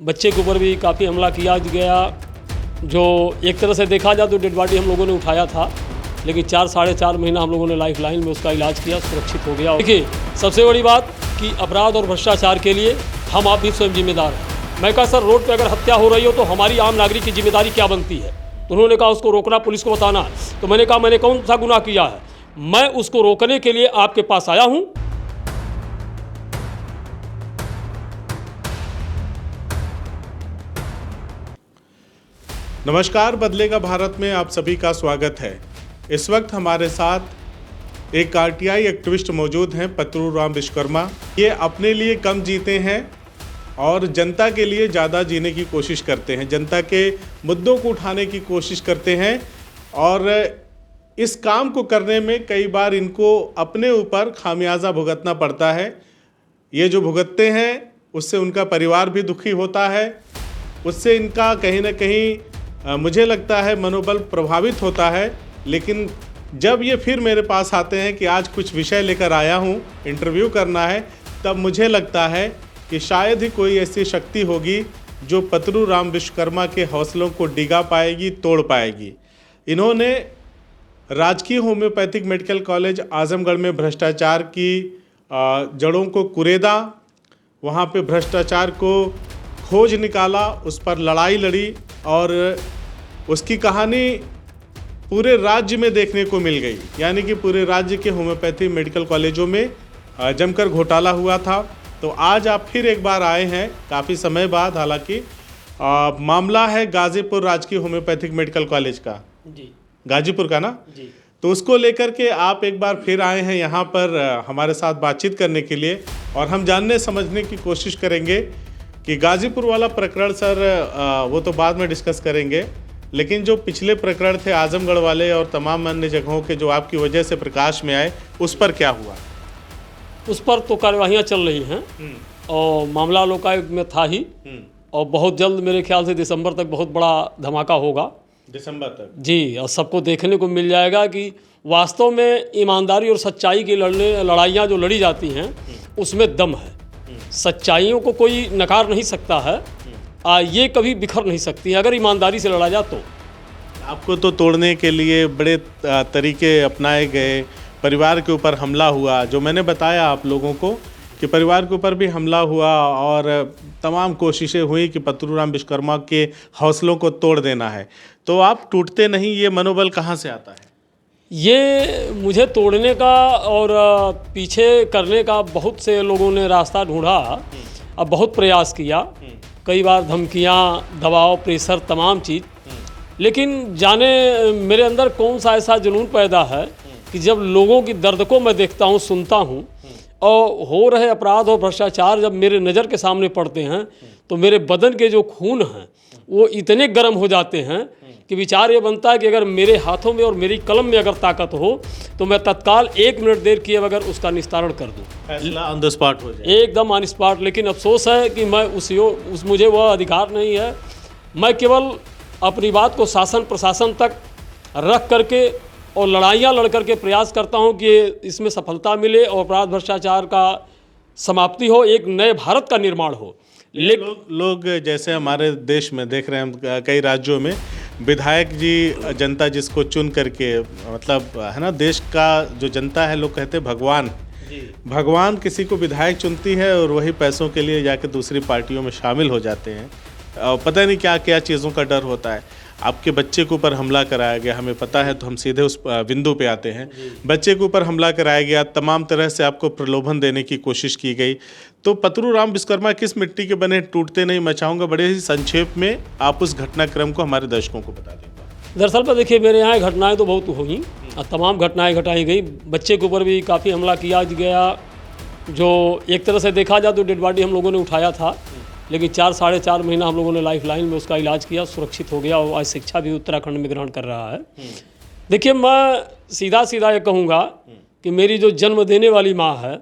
बच्चे के ऊपर भी काफ़ी हमला किया गया, जो एक तरह से देखा जाए तो डेड बॉडी हम लोगों ने उठाया था, लेकिन 4-4.5 महीना हम लोगों ने लाइफ लाइन में उसका इलाज किया, सुरक्षित हो गया। देखिए, सबसे बड़ी बात कि अपराध और भ्रष्टाचार के लिए हम आप भी स्वयं जिम्मेदार हैं। मैं कहा सर, रोड पे अगर हत्या हो रही हो तो हमारी आम नागरिक की जिम्मेदारी क्या बनती है? तो उन्होंने कहा उसको रोकना, पुलिस को बताना। तो मैंने कहा मैंने कौन सा गुनाह किया है? मैं उसको रोकने के लिए आपके पास आया हूँ। नमस्कार, बदलेगा भारत में आप सभी का स्वागत है। इस वक्त हमारे साथ एक आरटीआई एक्टिविस्ट मौजूद हैं, पतरूराम विश्वकर्मा। ये अपने लिए कम जीते हैं और जनता के लिए ज़्यादा जीने की कोशिश करते हैं, जनता के मुद्दों को उठाने की कोशिश करते हैं। और इस काम को करने में कई बार इनको अपने ऊपर खामियाजा भुगतना पड़ता है। ये जो भुगतते हैं उससे उनका परिवार भी दुखी होता है, उससे इनका कहीं ना कहीं मुझे लगता है मनोबल प्रभावित होता है। लेकिन जब ये फिर मेरे पास आते हैं कि आज कुछ विषय लेकर आया हूँ, इंटरव्यू करना है, तब मुझे लगता है कि शायद ही कोई ऐसी शक्ति होगी जो पतरूराम विश्वकर्मा के हौसलों को डिगा पाएगी, तोड़ पाएगी। इन्होंने राजकीय होम्योपैथिक मेडिकल कॉलेज आजमगढ़ में भ्रष्टाचार की जड़ों को कुरेदा, वहाँ पे भ्रष्टाचार को खोज निकाला, उस पर लड़ाई लड़ी और उसकी कहानी पूरे राज्य में देखने को मिल गई। यानी कि पूरे राज्य के होम्योपैथी मेडिकल कॉलेजों में जमकर घोटाला हुआ था। तो आज आप फिर एक बार आए हैं, काफ़ी समय बाद। हालांकि मामला है गाजीपुर राजकीय होम्योपैथिक मेडिकल कॉलेज का। जी, गाजीपुर का ना जी। तो उसको लेकर के आप एक बार फिर आए हैं यहाँ पर हमारे साथ बातचीत करने के लिए, और हम जानने समझने की कोशिश करेंगे कि गाजीपुर वाला प्रकरण सर वो तो बाद में डिस्कस करेंगे, लेकिन जो पिछले प्रकरण थे आजमगढ़ वाले और तमाम अन्य जगहों के जो आपकी वजह से प्रकाश में आए, उस पर क्या हुआ? उस पर तो कार्यवाहियाँ चल रही हैं और मामला लोकायुक्त में था ही, और बहुत जल्द मेरे ख्याल से दिसंबर तक बहुत बड़ा धमाका होगा। दिसंबर तक? जी। और सबको देखने को मिल जाएगा कि वास्तव में ईमानदारी और सच्चाई की लड़ाइयाँ जो लड़ी जाती हैं उसमें दम है। सच्चाइयों को कोई नकार नहीं सकता है, ये कभी बिखर नहीं सकती है अगर ईमानदारी से लड़ा जाए तो। आपको तो तोड़ने के लिए बड़े तरीके अपनाए गए, परिवार के ऊपर हमला हुआ, जो मैंने बताया आप लोगों को कि परिवार के ऊपर भी हमला हुआ और तमाम कोशिशें हुई कि पतरूराम विश्वकर्मा के हौसलों को तोड़ देना है। तो आप टूटते नहीं, ये मनोबल कहाँ से आता है? ये मुझे तोड़ने का और पीछे करने का बहुत से लोगों ने रास्ता ढूंढा, अब बहुत प्रयास किया, कई बार धमकियाँ, दबाव, प्रेशर, तमाम चीज़। लेकिन जाने मेरे अंदर कौन सा ऐसा जुनून पैदा है कि जब लोगों की दर्द को मैं देखता हूँ, सुनता हूँ, और हो रहे अपराध और भ्रष्टाचार जब मेरे नज़र के सामने पड़ते हैं, तो मेरे बदन के जो खून हैं वो इतने गर्म हो जाते हैं कि विचार ये बनता है कि अगर मेरे हाथों में और मेरी कलम में अगर ताकत हो तो मैं तत्काल 1 मिनट देर किए बगैर उसका निस्तारण कर दूँ, फैसला ऑन द स्पॉट हो जाए, एकदम ऑन स्पॉट। लेकिन अफसोस है कि मैं मुझे वह अधिकार नहीं है। मैं केवल अपनी बात को शासन प्रशासन तक रख करके और लड़ाइयाँ लड़ करके प्रयास करता हूँ कि इसमें सफलता मिले और अपराध भ्रष्टाचार का समाप्ति हो, एक नए भारत का निर्माण हो। लोग जैसे हमारे देश में देख रहे हैं, हम कई राज्यों में विधायक जी, जनता जिसको चुन करके, मतलब है ना, देश का जो जनता है, लोग कहते हैं भगवान। भगवान किसी को विधायक चुनती है और वही पैसों के लिए जाके दूसरी पार्टियों में शामिल हो जाते हैं। पता नहीं क्या क्या चीज़ों का डर होता है। आपके बच्चे के ऊपर हमला कराया गया, हमें पता है, तो हम सीधे उस बिंदु पे आते हैं। बच्चे के ऊपर हमला कराया गया, तमाम तरह से आपको प्रलोभन देने की कोशिश की गई। तो पतरूराम विश्वकर्मा किस मिट्टी के बने, टूटते नहीं। मैं चाहूँगा बड़े ही संक्षेप में आप उस घटनाक्रम को हमारे दर्शकों को बता दें। दरअसल पर देखिए, मेरे यहाँ घटनाएं तो बहुत हुई और तमाम घटनाएं घटाई गई। बच्चे के ऊपर भी काफ़ी हमला किया गया, जो एक तरह से देखा जाए तो डेड बॉडी हम लोगों ने उठाया था, लेकिन 4-4.5 महीना हम लोगों ने लाइफ लाइन में उसका इलाज किया, सुरक्षित हो गया और आज शिक्षा भी उत्तराखंड में ग्रहण कर रहा है। देखिए, मैं सीधा सीधा ये कहूँगा कि मेरी जो जन्म देने वाली माँ है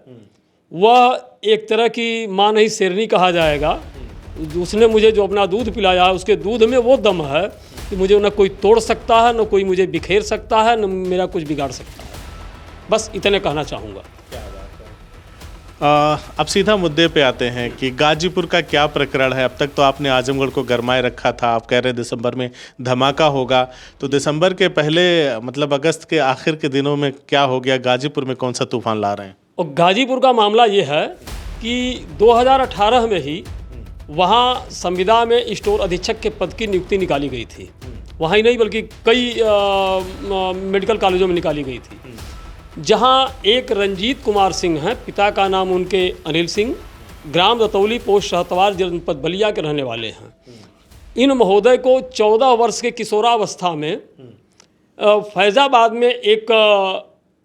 वह एक तरह की माँ नहीं, शेरनी कहा जाएगा। उसने मुझे जो अपना दूध पिलाया है, उसके दूध में वो दम है कि मुझे न कोई तोड़ सकता है, न कोई मुझे बिखेर सकता है, न मेरा कुछ बिगाड़ सकता है। बस इतने कहना चाहूँगा। अब सीधा मुद्दे पे आते हैं कि गाजीपुर का क्या प्रकरण है। अब तक तो आपने आजमगढ़ को गरमाए रखा था, आप कह रहे हैं दिसंबर में धमाका होगा, तो दिसंबर के पहले मतलब अगस्त के आखिर के दिनों में क्या हो गया, गाजीपुर में कौन सा तूफान ला रहे हैं? और गाजीपुर का मामला ये है कि 2018 में ही वहाँ संविदा में स्टोर अधीक्षक के पद की नियुक्ति निकाली गई थी। वहाँ ही नहीं बल्कि कई मेडिकल कॉलेजों में निकाली गई थी, जहाँ एक रंजीत कुमार सिंह हैं, पिता का नाम उनके अनिल सिंह, ग्राम दतौली, पोस्ट शहतवार, जनपद बलिया के रहने वाले हैं। इन महोदय को 14 वर्ष के किशोरावस्था में फैज़ाबाद में एक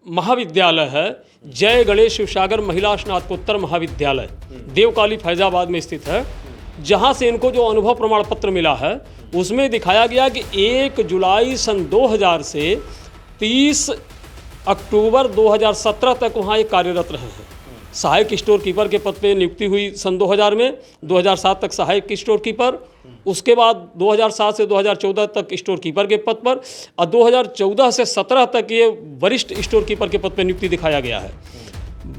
महाविद्यालय है, जय गणेश शिवसागर महिला स्नातकोत्तर महाविद्यालय, देवकाली फैज़ाबाद में स्थित है, जहाँ से इनको जो अनुभव प्रमाण पत्र मिला है उसमें दिखाया गया कि 1 जुलाई सन 2000 से 30 अक्टूबर 2017 तक वहाँ ये कार्यरत रहे हैं। सहायक स्टोर कीपर के पद पे नियुक्ति हुई सन 2000 में, 2007 तक सहायक स्टोर कीपर, उसके बाद 2007 से 2014 तक स्टोर कीपर के पद पर, और 2014 से 17 तक ये वरिष्ठ स्टोर कीपर के पद पर नियुक्ति दिखाया गया है।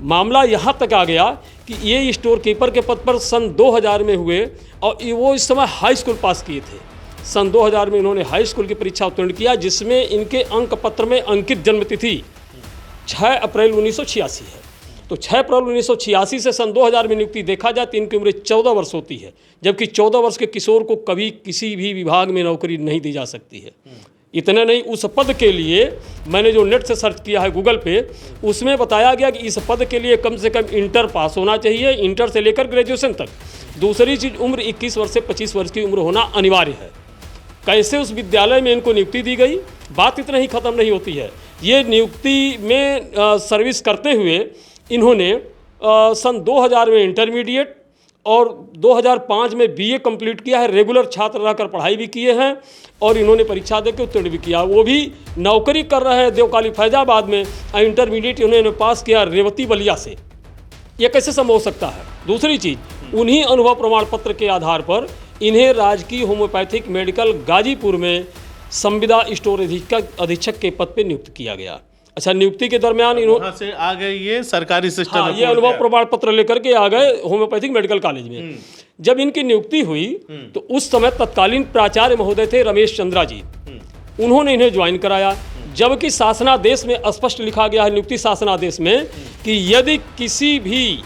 मामला यहाँ तक आ गया कि ये स्टोर कीपर के पद पर सन 2000 में हुए और वो इस समय हाई स्कूल पास किए थे। सन 2000 में इन्होंने हाई स्कूल की परीक्षा उत्तीर्ण किया, जिसमें इनके अंक पत्र में अंकित जन्मतिथि 6 अप्रैल 1986 है। तो 6 अप्रैल 1986 से सन 2000 में नियुक्ति देखा जाए तो इनकी उम्र 14 वर्ष होती है, जबकि 14 वर्ष के किशोर को कभी किसी भी विभाग में नौकरी नहीं दी जा सकती है। इतना नहीं, उस पद के लिए मैंने जो नेट से सर्च किया है गूगल पे, उसमें बताया गया कि इस पद के लिए कम से कम इंटर पास होना चाहिए, इंटर से लेकर ग्रेजुएशन तक। दूसरी चीज़, उम्र 21 वर्ष से 25 वर्ष की उम्र होना अनिवार्य है। कैसे उस विद्यालय में इनको नियुक्ति दी गई, बात इतना ही ख़त्म नहीं होती है। ये नियुक्ति में सर्विस करते हुए इन्होंने सन 2000 में इंटरमीडिएट और 2005 में बीए कंप्लीट किया है, रेगुलर छात्र रहकर पढ़ाई भी किए हैं और इन्होंने परीक्षा देकर उत्तीर्ण भी किया। वो भी नौकरी कर रहे हैं देवकाली फैज़ाबाद में, इंटरमीडिएट इन्होंने पास किया रेवती बलिया से। ये कैसे संभव हो सकता है? दूसरी चीज़, उन्हीं अनुभव प्रमाण पत्र के आधार पर इन्हें राजकीय होम्योपैथिक मेडिकल गाजीपुर में संविदा स्टोर अधीक्षक के पद पर नियुक्त किया गया। अच्छा, नियुक्ति के दरमियान इन्होंने से आ गए ये सरकारी सिस्टम। हाँ, ये अनुभव प्रमाण पत्र लेकर के आ गए होम्योपैथिक मेडिकल कॉलेज में। जब इनकी नियुक्ति हुई तो उस समय तत्कालीन प्राचार्य महोदय थे रमेश चंद्रा जी, उन्होंने इन्हें ज्वाइन कराया। जबकि शासनादेश में स्पष्ट लिखा गया है, नियुक्ति शासनादेश में, कि यदि किसी भी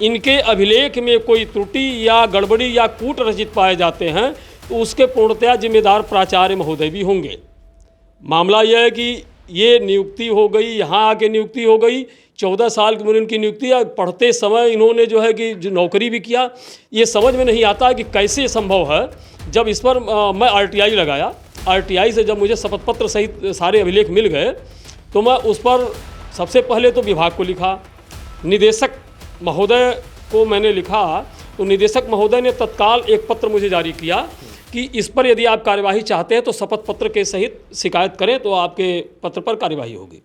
इनके अभिलेख में कोई त्रुटि या गड़बड़ी या कूट रचित पाए जाते हैं तो उसके पूर्णतया जिम्मेदार प्राचार्य महोदय भी होंगे। मामला यह है कि ये नियुक्ति हो गई, यहाँ आके नियुक्ति हो गई, 14 साल की उम्र इनकी नियुक्ति है। पढ़ते समय इन्होंने जो है कि जो नौकरी भी किया, ये समझ में नहीं आता कि कैसे संभव है। जब इस पर मैं आरटीआई लगाया, आरटीआई से जब मुझे शपथ पत्र सहित सारे अभिलेख मिल गए तो मैं उस पर सबसे पहले तो विभाग को लिखा, निदेशक महोदय को मैंने लिखा, तो निदेशक महोदय ने तत्काल एक पत्र मुझे जारी किया कि इस पर यदि आप कार्यवाही चाहते हैं तो शपथ पत्र के सहित शिकायत करें तो आपके पत्र पर कार्यवाही होगी।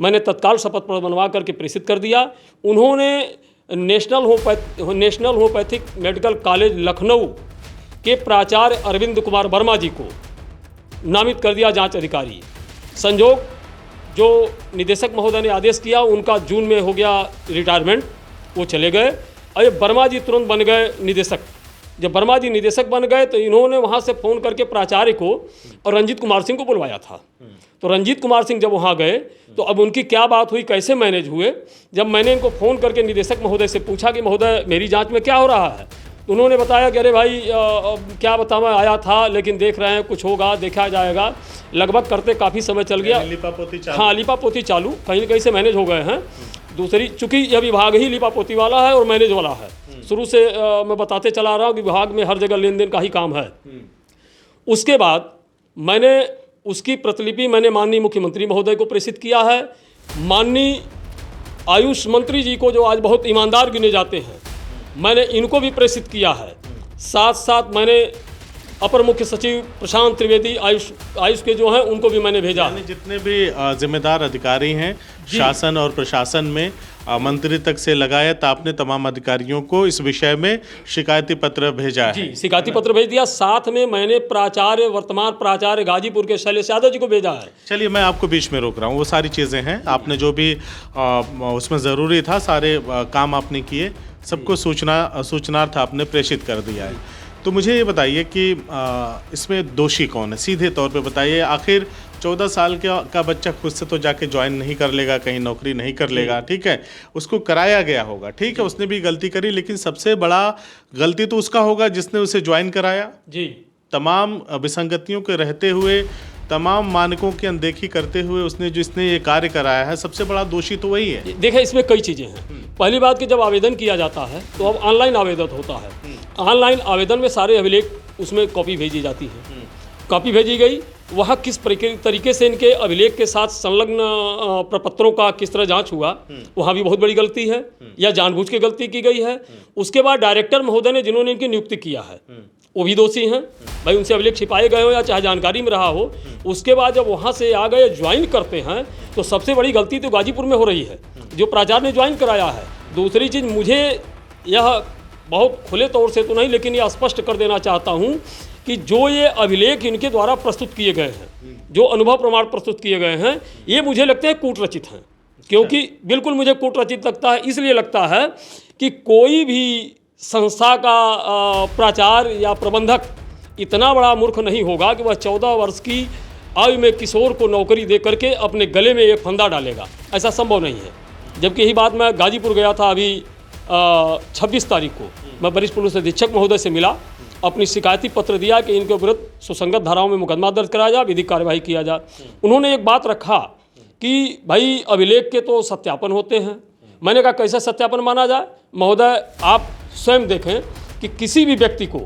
मैंने तत्काल शपथ पत्र बनवा करके प्रेषित कर दिया। उन्होंने national homeopathic medical college Lucknow के प्राचार्य अरविंद कुमार वर्मा जी को नामित कर दिया जांच अधिकारी। संजोग जो निदेशक महोदय ने आदेश किया, उनका जून में हो गया रिटायरमेंट, वो चले गए और वर्मा जी तुरंत बन गए निदेशक। जब वर्मा जी निदेशक बन गए तो इन्होंने वहाँ से फ़ोन करके प्राचार्य को और रंजीत कुमार सिंह को बुलवाया था। तो रंजीत कुमार सिंह जब वहाँ गए तो अब उनकी क्या बात हुई, कैसे मैनेज हुए, जब मैंने इनको फ़ोन करके निदेशक महोदय से पूछा कि महोदय मेरी जांच में क्या हो रहा है, तो उन्होंने बताया कि अरे भाई क्या बताऊँ, मैं आया था लेकिन देख रहे हैं कुछ होगा, देखा जाएगा। लगभग करते काफ़ी समय चल गया। हाँ, लिपापोती चालू, कहीं न कहीं से मैनेज हो गए हैं। दूसरी, चूँकि यह विभाग ही लिपापोती वाला है और मैनेज वाला है, शुरू से मैं बताते चला रहा हूँ कि विभाग में हर जगह लेन देन का ही काम है। उसके बाद मैंने उसकी प्रतिलिपि मैंने माननीय मुख्यमंत्री महोदय को प्रेषित किया है। माननीय आयुष मंत्री जी को, जो आज बहुत ईमानदार गिने जाते हैं, मैंने इनको भी प्रेषित किया है। साथ साथ मैंने अपर मुख्य सचिव प्रशांत त्रिवेदी आयुष के जो हैं उनको भी मैंने भेजा। यानी जितने भी जिम्मेदार अधिकारी हैं शासन और प्रशासन में, मंत्री तक से लगाए, आपने तमाम अधिकारियों को इस विषय में शिकायती पत्र भेजा है। जी, शिकायती पत्र भेज दिया। साथ में मैंने वर्तमान प्राचार्य गाजीपुर के शैलेश यादव जी को भेजा है। चलिए, मैं आपको बीच में रोक रहा हूँ, वो सारी चीज़ें हैं, आपने जो भी उसमें ज़रूरी था सारे काम आपने किए, सबको सूचनार्थ आपने प्रेषित कर दिया है। तो मुझे ये बताइए कि इसमें दोषी कौन है, सीधे तौर पे बताइए। आखिर 14 साल का बच्चा खुद से तो जाके ज्वाइन नहीं कर लेगा, कहीं नौकरी नहीं कर लेगा, ठीक है, उसको कराया गया होगा, ठीक है, उसने भी गलती करी, लेकिन सबसे बड़ा गलती तो उसका होगा जिसने उसे ज्वाइन कराया। जी, तमाम विसंगतियों के रहते हुए, तमाम मानकों की अनदेखी करते हुए जिसने ये कार्य कराया है, सबसे बड़ा दोषी तो वही है। देखिए, इसमें कई चीज़ें हैं। पहली बात कि जब आवेदन किया जाता है तो अब ऑनलाइन आवेदन होता है। ऑनलाइन आवेदन में सारे अभिलेख उसमें कॉपी भेजी जाती है। कॉपी भेजी गई, वहाँ किस तरीके से इनके अभिलेख के साथ संलग्न प्रपत्रों का किस तरह जांच हुआ, वहाँ भी बहुत बड़ी गलती है, या जानबूझ के गलती की गई है। उसके बाद डायरेक्टर महोदय ने जिन्होंने इनकी नियुक्ति किया है वो भी दोषी हैं। भाई, उनसे अभिलेख छिपाए गए हो या चाहे जानकारी में रहा हो, उसके बाद जब वहाँ से आ गए ज्वाइन करते हैं तो सबसे बड़ी गलती तो गाजीपुर में हो रही है, जो प्राचार्य ने ज्वाइन कराया है। दूसरी चीज़, मुझे यह बहुत खुले तौर से तो नहीं, लेकिन यह स्पष्ट कर देना चाहता हूँ कि जो ये अभिलेख इनके द्वारा प्रस्तुत किए गए हैं, जो अनुभव प्रमाण प्रस्तुत किए गए हैं, ये मुझे लगता है कूट रचित हैं। क्योंकि बिल्कुल मुझे कूट रचित लगता है, इसलिए लगता है कि कोई भी संस्था का प्राचार्य या प्रबंधक इतना बड़ा मूर्ख नहीं होगा कि वह 14 वर्ष की आयु में किशोर को नौकरी दे करके अपने गले में एक फंदा डालेगा। ऐसा संभव नहीं है। जबकि यही बात, मैं गाजीपुर गया था अभी 26 तारीख को, मैं वरिष्ठ पुलिस अधीक्षक महोदय से मिला, अपनी शिकायती पत्र दिया कि इनके विरुद्ध सुसंगत धाराओं में मुकदमा दर्ज कराया जाए, विधिक कार्यवाही किया जाए। उन्होंने एक बात रखा कि भाई अभिलेख के तो सत्यापन होते हैं। मैंने कहा कैसे सत्यापन माना जाए? महोदय, आप स्वयं देखें कि किसी भी व्यक्ति को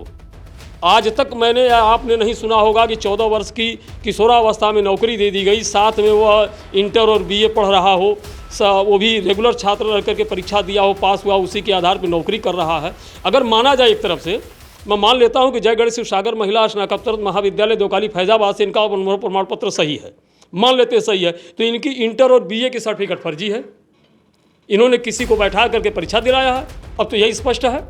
आज तक मैंने या आपने नहीं सुना होगा कि 14 वर्ष की किशोरावस्था में नौकरी दे दी गई, साथ में वह इंटर और बीए पढ़ रहा हो, वो भी रेगुलर छात्र रह करके परीक्षा दिया हो, पास हुआ, उसी के आधार पर नौकरी कर रहा है। अगर माना जाए, एक तरफ से मैं मान लेता हूं कि जयगढ़ शिव सागर महिला स्नातकोत्तर महाविद्यालय दोकाली फैजाबाद से इनका अनुभव प्रमाण पत्र सही है, मान लेते सही है, तो इनकी इंटर और बीए की सर्टिफिकेट फर्जी है। इन्होंने किसी को बैठा करके परीक्षा दिलाया है। अब तो यही स्पष्ट है,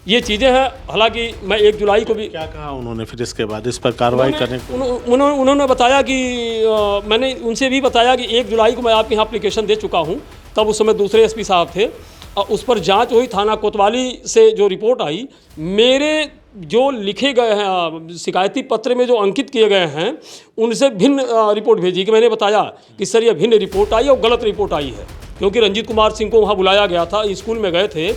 ये चीज़ें हैं। हालांकि मैं 1 जुलाई को भी, क्या कहा उन्होंने फिर इसके बाद इस पर कार्रवाई करने को? उन्होंने बताया कि मैंने उनसे भी बताया कि 1 जुलाई को मैं आपके यहाँ एप्लीकेशन दे चुका हूँ, तब उस समय दूसरे एसपी साहब थे, उस पर जांच हुई। थाना कोतवाली से जो रिपोर्ट आई, मेरे जो लिखे गए हैं शिकायती पत्र में जो अंकित किए गए हैं, उनसे भिन्न रिपोर्ट भेजी कि मैंने बताया कि सर ये भिन्न रिपोर्ट आई और गलत रिपोर्ट आई है। क्योंकि रंजीत कुमार सिंह को वहाँ बुलाया गया था, स्कूल में गए थे,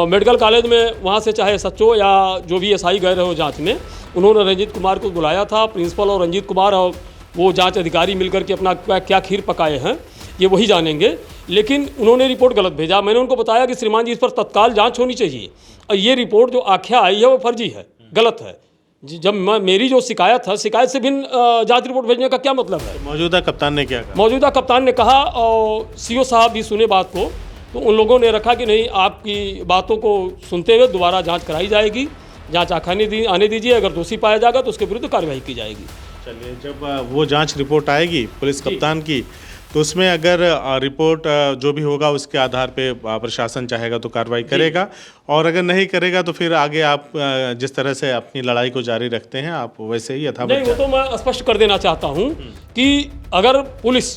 मेडिकल कॉलेज में, वहाँ से चाहे SHO या जो भी SI गए रहे हो जांच में, उन्होंने रंजीत कुमार को बुलाया था। प्रिंसिपल और रंजीत कुमार और वो जांच अधिकारी मिलकर के अपना क्या खीर पकाए हैं ये वही जानेंगे, लेकिन उन्होंने रिपोर्ट गलत भेजा। मैंने उनको बताया कि श्रीमान जी, इस पर तत्काल जांच होनी चाहिए और ये रिपोर्ट जो आख्या आई है वो फर्जी है, गलत है। जब मेरी जो शिकायत है, शिकायत से भिन्न जांच रिपोर्ट भेजने का क्या मतलब है? मौजूदा कप्तान ने क्या कहा? मौजूदा कप्तान ने कहा, और CO साहब भी सुने बात को, तो उन लोगों ने रखा कि नहीं, आपकी बातों को सुनते हुए दोबारा जांच कराई जाएगी, जांच आने दीजिए, अगर दोषी पाया जाएगा तो उसके विरुद्ध कार्रवाई की जाएगी। चलिए, जब वो जांच रिपोर्ट आएगी पुलिस कप्तान की, तो उसमें अगर रिपोर्ट जो भी होगा उसके आधार पे प्रशासन चाहेगा तो कार्रवाई करेगा, और अगर नहीं करेगा तो फिर आगे आप जिस तरह से अपनी लड़ाई को जारी रखते हैं आप वैसे ही यथावत। नहीं, वो तो मैं स्पष्ट कर देना चाहता हूँ कि अगर पुलिस,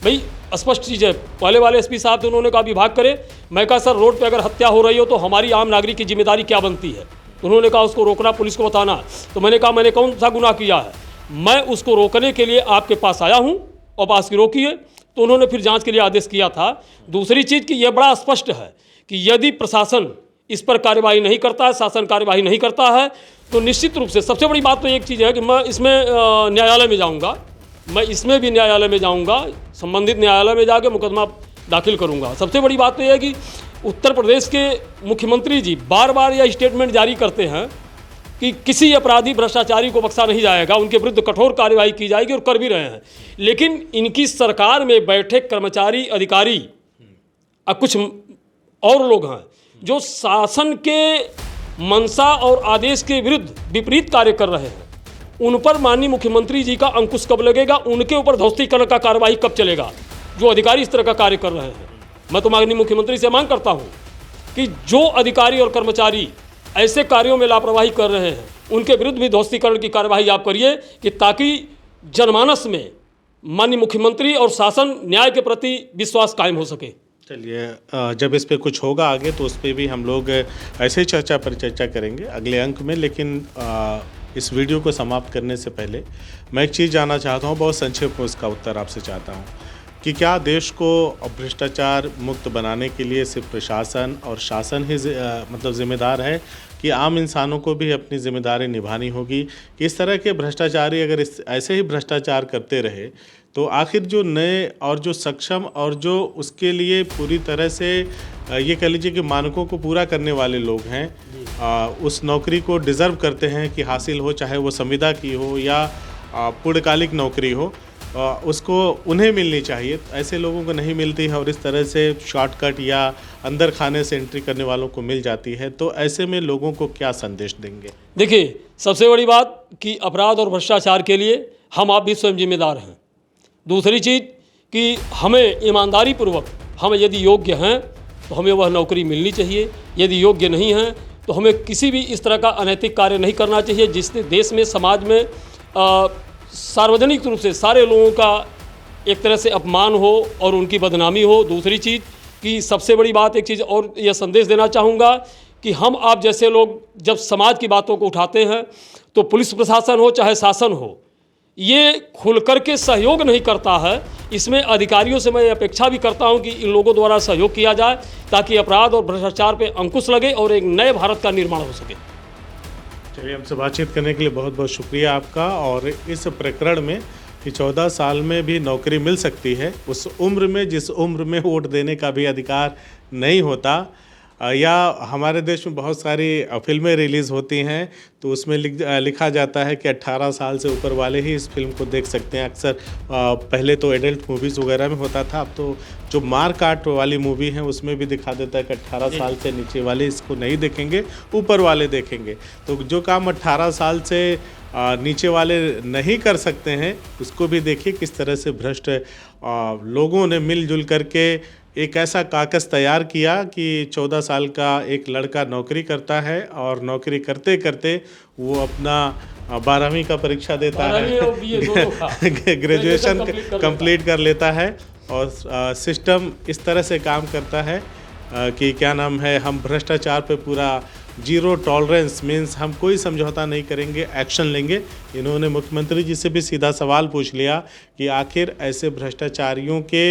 भाई स्पष्ट चीज़ है, पहले वाले एसपी साहब थे, उन्होंने कहा विभाग करे। मैं कहा सर, रोड पे अगर हत्या हो रही हो तो हमारी आम नागरिक की जिम्मेदारी क्या बनती है? उन्होंने कहा उसको रोकना, पुलिस को बताना। तो मैंने कहा मैंने कौन सा गुनाह किया है? मैं उसको रोकने के लिए आपके पास आया हूँ और पास की रोकी है, तो उन्होंने फिर जांच के लिए आदेश किया था। दूसरी चीज़ कि यह बड़ा स्पष्ट है कि यदि प्रशासन इस पर कार्यवाही नहीं करता है, शासन कार्यवाही नहीं करता है, तो निश्चित रूप से सबसे बड़ी बात तो एक चीज़ है कि मैं इसमें न्यायालय में जाऊँगा, मैं इसमें भी न्यायालय में जाऊँगा, संबंधित न्यायालय में जाकर मुकदमा दाखिल करूँगा। सबसे बड़ी बात तो यह है कि उत्तर प्रदेश के मुख्यमंत्री जी बार बार यह स्टेटमेंट जारी करते हैं कि किसी अपराधी भ्रष्टाचारी को बख्शा नहीं जाएगा, उनके विरुद्ध कठोर कार्रवाई की जाएगी, और कर भी रहे हैं। लेकिन इनकी सरकार में बैठे कर्मचारी, अधिकारी और कुछ और लोग हैं जो शासन के मंशा और आदेश के विरुद्ध विपरीत कार्य कर रहे हैं, उन पर माननीय मुख्यमंत्री जी का अंकुश कब लगेगा, उनके ऊपर ध्वस्तीकरण का कार्रवाई कब चलेगा, जो अधिकारी इस तरह का कार्य कर रहे हैं। मैं तो माननीय मुख्यमंत्री से मांग करता हूं कि जो अधिकारी और कर्मचारी ऐसे कार्यों में लापरवाही कर रहे हैं उनके विरुद्ध भी ध्वस्तीकरण की कार्रवाई आप करिए, कि ताकि जनमानस में माननीय मुख्यमंत्री और शासन न्याय के प्रति विश्वास कायम हो सके। चलिए, जब इस पे कुछ होगा आगे तो उस पर भी हम लोग ऐसे ही चर्चा पर चर्चा करेंगे अगले अंक में। लेकिन इस वीडियो को समाप्त करने से पहले मैं एक चीज़ जानना चाहता हूँ, बहुत संक्षेप में उसका उत्तर आपसे चाहता हूँ कि क्या देश को भ्रष्टाचार मुक्त बनाने के लिए सिर्फ प्रशासन और शासन ही मतलब जिम्मेदार है, कि आम इंसानों को भी अपनी जिम्मेदारी निभानी होगी? कि इस तरह के भ्रष्टाचारी अगर ऐसे ही भ्रष्टाचार करते रहे तो आखिर जो नए और जो सक्षम और जो उसके लिए पूरी तरह से ये कह लीजिए कि मानकों को पूरा करने वाले लोग हैं, उस नौकरी को डिज़र्व करते हैं कि हासिल हो, चाहे वो संविदा की हो या पूर्णकालिक नौकरी हो, उसको उन्हें मिलनी चाहिए। ऐसे लोगों को नहीं मिलती है और इस तरह से शॉर्टकट या अंदर खाने से एंट्री करने वालों को मिल जाती है। तो ऐसे में लोगों को क्या संदेश देंगे? देखिए, सबसे बड़ी बात कि अपराध और भ्रष्टाचार के लिए हम आप भी स्वयं जिम्मेदार हैं। दूसरी चीज़ कि हमें ईमानदारी पूर्वक, हम यदि योग्य हैं तो हमें वह नौकरी मिलनी चाहिए, यदि योग्य नहीं हैं तो हमें किसी भी इस तरह का अनैतिक कार्य नहीं करना चाहिए जिससे देश में, समाज में सार्वजनिक रूप से सारे लोगों का एक तरह से अपमान हो और उनकी बदनामी हो। दूसरी चीज़ कि सबसे बड़ी बात, एक चीज़ और यह संदेश देना चाहूँगा कि हम आप जैसे लोग जब समाज की बातों को उठाते हैं तो पुलिस प्रशासन हो चाहे शासन हो, ये खुल कर के सहयोग नहीं करता है। इसमें अधिकारियों से मैं अपेक्षा भी करता हूं कि इन लोगों द्वारा सहयोग किया जाए ताकि अपराध और भ्रष्टाचार पे अंकुश लगे और एक नए भारत का निर्माण हो सके। चलिए, हमसे बातचीत करने के लिए बहुत बहुत शुक्रिया आपका। और इस प्रकरण में कि 14 साल में भी नौकरी मिल सकती है, उस उम्र में जिस उम्र में वोट देने का भी अधिकार नहीं होता, या हमारे देश में बहुत सारी फिल्में रिलीज़ होती हैं तो उसमें लिखा जाता है कि 18 साल से ऊपर वाले ही इस फिल्म को देख सकते हैं। अक्सर पहले तो एडल्ट मूवीज़ वगैरह में होता था, अब तो जो मार काट वाली मूवी है उसमें भी दिखा देता है कि 18 साल से नीचे वाले इसको नहीं देखेंगे, ऊपर वाले देखेंगे। तो जो काम 18 साल से नीचे वाले नहीं कर सकते हैं उसको भी देखिए किस तरह से भ्रष्ट लोगों ने मिलजुल करके एक ऐसा कागज़ तैयार किया कि 14 साल का एक लड़का नौकरी करता है और नौकरी करते करते वो अपना 12वीं का परीक्षा देता है, ग्रेजुएशन कंप्लीट कर लेता है। और सिस्टम इस तरह से काम करता है कि क्या नाम है, हम भ्रष्टाचार पे पूरा जीरो टॉलरेंस, मीन्स हम कोई समझौता नहीं करेंगे, एक्शन लेंगे। इन्होंने मुख्यमंत्री जी से भी सीधा सवाल पूछ लिया कि आखिर ऐसे भ्रष्टाचारियों के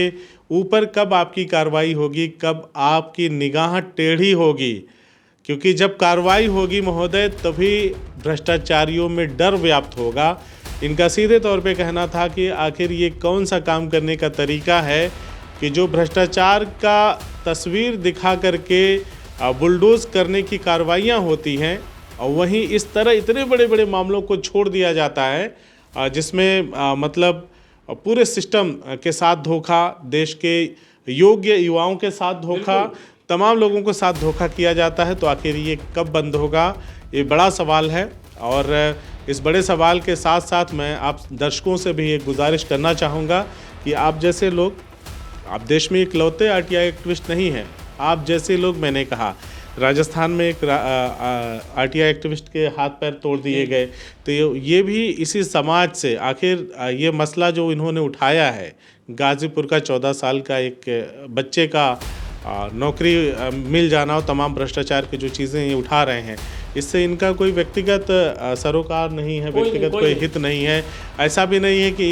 ऊपर कब आपकी कार्रवाई होगी, कब आपकी निगाह टेढ़ी होगी, क्योंकि जब कार्रवाई होगी महोदय तभी भ्रष्टाचारियों में डर व्याप्त होगा। इनका सीधे तौर पे कहना था कि आखिर ये कौन सा काम करने का तरीका है कि जो भ्रष्टाचार का तस्वीर दिखा करके बुलडोज करने की कार्रवाइयाँ होती हैं और वहीं इस तरह इतने बड़े बड़े मामलों को छोड़ दिया जाता है जिसमें मतलब पूरे सिस्टम के साथ धोखा, देश के योग्य युवाओं के साथ धोखा, तमाम लोगों के साथ धोखा किया जाता है। तो आखिर ये कब बंद होगा, ये बड़ा सवाल है। और इस बड़े सवाल के साथ साथ मैं आप दर्शकों से भी एक गुजारिश करना चाहूँगा कि आप जैसे लोग, आप देश में इकलौते आरटीआई एक्टिविस्ट नहीं हैं, आप जैसे लोग, मैंने कहा राजस्थान में एक आरटीआई एक्टिविस्ट के हाथ पैर तोड़ दिए गए, तो ये भी इसी समाज से, आखिर ये मसला जो इन्होंने उठाया है, गाज़ीपुर का 14 साल का एक बच्चे का नौकरी मिल जाना और तमाम भ्रष्टाचार की जो चीज़ें ये उठा रहे हैं, इससे इनका कोई व्यक्तिगत सरोकार नहीं है, व्यक्तिगत कोई हित नहीं है। ऐसा भी नहीं है कि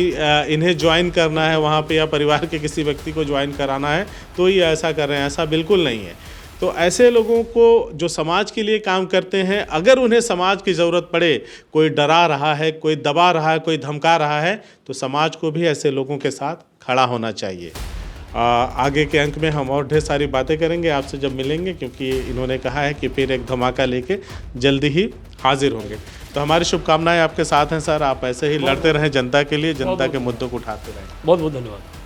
इन्हें ज्वाइन करना है वहाँ पे या परिवार के किसी व्यक्ति को ज्वाइन कराना है तो ये ऐसा कर रहे हैं, ऐसा बिल्कुल नहीं है। तो ऐसे लोगों को जो समाज के लिए काम करते हैं, अगर उन्हें समाज की ज़रूरत पड़े, कोई डरा रहा है, कोई दबा रहा है, कोई धमका रहा है, तो समाज को भी ऐसे लोगों के साथ खड़ा होना चाहिए। आगे के अंक में हम और ढेर सारी बातें करेंगे आपसे जब मिलेंगे, क्योंकि इन्होंने कहा है कि फिर एक धमाका लेके जल्दी ही हाजिर होंगे। तो हमारी शुभकामनाएं आपके साथ हैं सर, आप ऐसे ही लड़ते रहें जनता के लिए, जनता के मुद्दों को उठाते रहें। बहुत बहुत धन्यवाद।